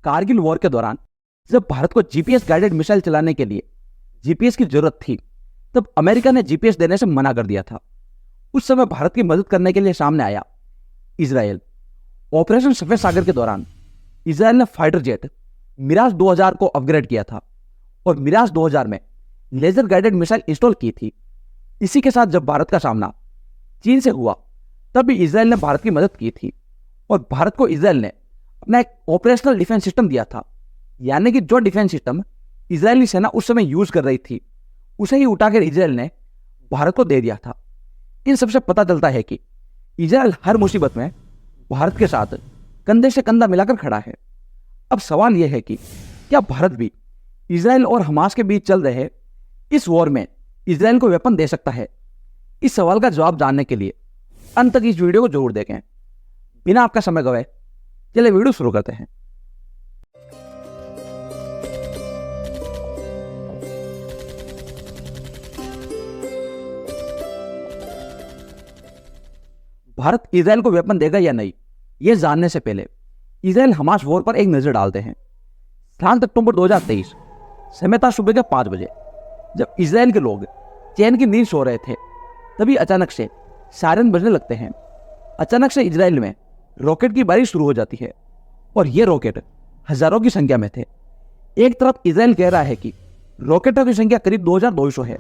Kargil war के दौरान जब भारत को जीपीएस गाइडेड मिसाइल चलाने के लिए जीपीएस की जरूरत थी, तब अमेरिका ने जीपीएस देने से मना कर दिया था। उस समय भारत की मदद करने के लिए सामने आया इजराइल। ऑपरेशन सफेद सागर के दौरान इजराइल ने फाइटर जेट मिराज 2000 को अपग्रेड किया था और मिराज 2000 में लेजर गाइडेड मिसाइल इंस्टॉल की थी। इसी के साथ जब भारत का सामना चीन से हुआ, तब भी इजराइल ने भारत की मदद की थी और भारत को इजराइल ने अपना एक ऑपरेशनल डिफेंस सिस्टम दिया था, यानी कि जो डिफेंस सिस्टम इजरायली सेना उस समय यूज कर रही थी, उसे ही उठाकर इजराइल ने भारत को दे दिया था। इन सबसे पता चलता है कि इजराइल हर मुसीबत में भारत के साथ कंधे से कंधा मिलाकर खड़ा है। अब सवाल यह है कि क्या भारत भी इजराइल और हमास के बीच चल रहे इस वॉर में इजराइल को वेपन दे सकता है? इस सवाल का जवाब जानने के लिए अंत तक इस वीडियो को जरूर देखें। बिना आपका समय गवाए चलिए वीडियो शुरू करते हैं। भारत इजराइल को वेपन देगा या नहीं, यह जानने से पहले इजराइल हमास वॉर पर एक नजर डालते हैं। 7 अक्टूबर 2023 समय था सुबह के 5 बजे। जब इजराइल के लोग चैन की नींद सो रहे थे, तभी अचानक से सायरन बजने लगते हैं। अचानक से इजराइल में रॉकेट की बारिश शुरू हो जाती है और ये रॉकेट हजारों की संख्या में थे। एक तरफ इजराइल कह रहा है कि रॉकेटों की संख्या करीब 2200 है,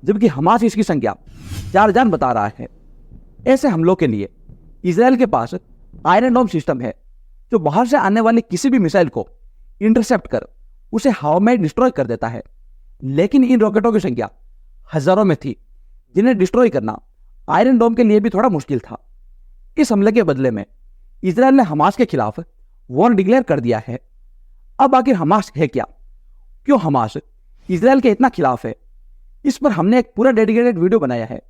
जबकि हमास इसकी संख्या 4000 बता रहा है। ऐसे हमलों के लिए इजराइल के पास आयरन डोम सिस्टम है, जो बाहर से आने वाली किसी भी मिसाइल को इंटरसेप्ट कर उसे हवा में डिस्ट्रॉय कर देता है। लेकिन इन रॉकेटों की संख्या हजारों में थी, जिन्हें डिस्ट्रॉय करना आयरन डोम के लिए भी थोड़ा मुश्किल था। इस हमले के बदले में इजराइल ने हमास के खिलाफ वॉर डिक्लेयर कर दिया है। अब आखिर हमास है क्या? क्यों हमास इजराइल के इतना खिलाफ है? इस पर हमने एक पूरा डेडिकेटेड वीडियो बनाया है,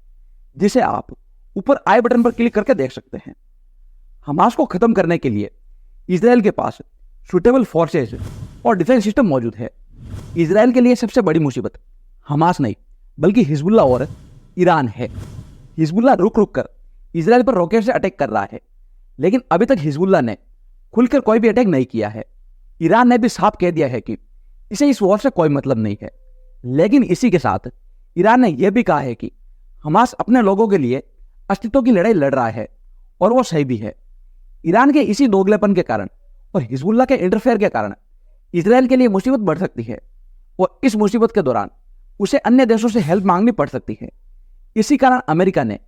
जिसे आप ऊपर आई बटन पर क्लिक करके देख सकते हैं। हमास को खत्म करने के लिए इजराइल के पास सुटेबल फोर्सेस और डिफेंस सिस्टम मौजूद है। इजराइल के लिए सबसे बड़ी मुसीबत हमास नहीं, बल्कि हिजबुल्लाह और ईरान है। हिजबुल्लाह रुक रुक कर इजराइल पर रॉकेट से अटैक कर रहा है, लेकिन अभी तक हिजबुल्लाह ने खुलकर कोई भी अटैक नहीं किया है। ईरान ने भी साफ कह दिया है कि इसे इस वॉर से कोई मतलब नहीं है। लेकिन इसी के साथ ईरान ने यह भी कहा है कि हमास अपने लोगों के लिए अस्तित्व की लड़ाई लड़ रहा है, और वो सही भी है। ईरान के इसी दोगलेपन के कारण और हिजबुल्लाह के इंटरफेयर के कारण इजराइल के लिए मुसीबत बढ़ सकती है, और इस मुसीबत के दौरान उसे अन्य देशों से हेल्प मांगनी पड़ सकती है। इसी कारण अमेरिका ने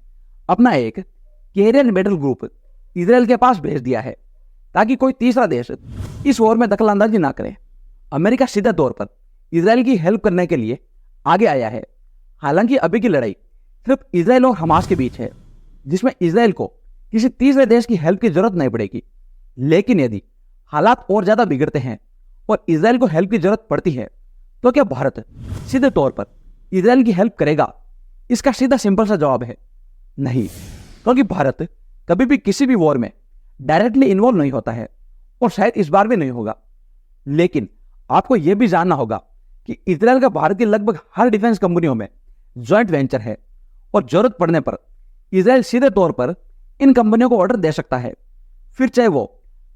अपना एक कैरियर बैटल ग्रुप इजराइल के पास भेज दिया है, ताकि कोई तीसरा देश इस वॉर में दखलंदाजी ना करे। अमेरिका सीधे तौर पर इजराइल की हेल्प करने के लिए आगे आया है। हालांकि अभी की लड़ाई सिर्फ इजराइल और हमास के बीच है, जिसमें इजराइल को किसी तीसरे देश की हेल्प की जरूरत नहीं पड़ेगी। लेकिन यदि हालात और ज्यादा बिगड़ते हैं और इजराइल को हेल्प की जरूरत पड़ती है, तो क्या भारत सीधे तौर पर इजराइल की हेल्प करेगा? इसका सीधा सिंपल सा जवाब है नहीं, क्योंकि भारत कभी भी किसी भी वॉर में डायरेक्टली इन्वॉल्व नहीं होता है, और शायद इस बार भी नहीं होगा। लेकिन आपको यह भी जानना होगा कि इजराइल का भारत की लगभग हर डिफेंस कंपनियों में जॉइंट वेंचर है, और जरूरत पड़ने पर इजराइल सीधे तौर पर इन कंपनियों को ऑर्डर दे सकता है, फिर चाहे वो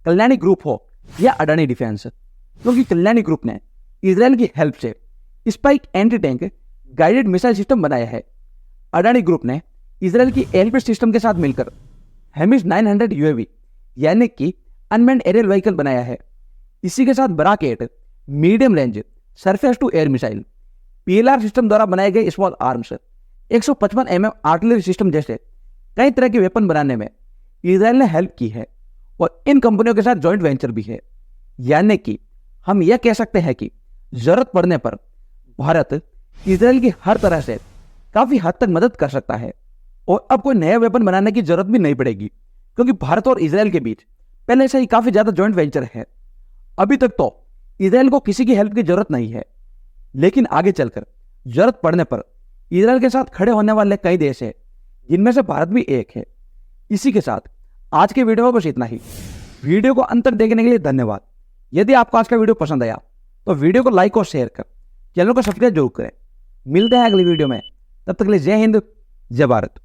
कल्याणी ग्रुप हो या अडानी डिफेंस। क्योंकि कल्याणी ग्रुप ने इजराइल की हेल्प से spike anti tank guided missile system बनाया है। अडानी ग्रुप ने इजराइल की एलपी सिस्टम के साथ मिलकर हेमिस 900 यूएवी यानी कि अनमैन्ड एरियल व्हीकल बनाया है। इसी के साथ Barak 8 medium range surface to air missile, PLR system द्वारा बनाए गए small arms, 155 mm artillery system जैसे कई तरह के वेपन बनाने में इजराइल ने हेल्प की है, और इन कंपनियों के साथ जॉइंट वेंचर भी है। यानी कि हम यह कह सकते हैं कि जरूरत पड़ने पर भारत इजराइल की हर तरह से काफी हद तक मदद कर सकता है, और अब कोई नया वेपन बनाने की जरूरत भी नहीं पड़ेगी, क्योंकि भारत और इजराइल के बीच पहले से ही काफी ज्यादा जॉइंट वेंचर है। अभी तक तो इजराइल को किसी की हेल्प की जरूरत नहीं है, लेकिन आगे चलकर जरूरत पड़ने पर इजराइल के साथ खड़े होने वाले कई देश हैं, जिनमें से भारत भी एक है। इसी के साथ आज के वीडियो में बस इतना ही। वीडियो को अंत तक देखने के लिए धन्यवाद। यदि आपको आज का वीडियो पसंद आया तो वीडियो को लाइक और शेयर कर चैनल को सब्सक्राइब जरूर करें। मिलते हैं अगली वीडियो में, तब तक के लिए जय हिंद, जय भारत।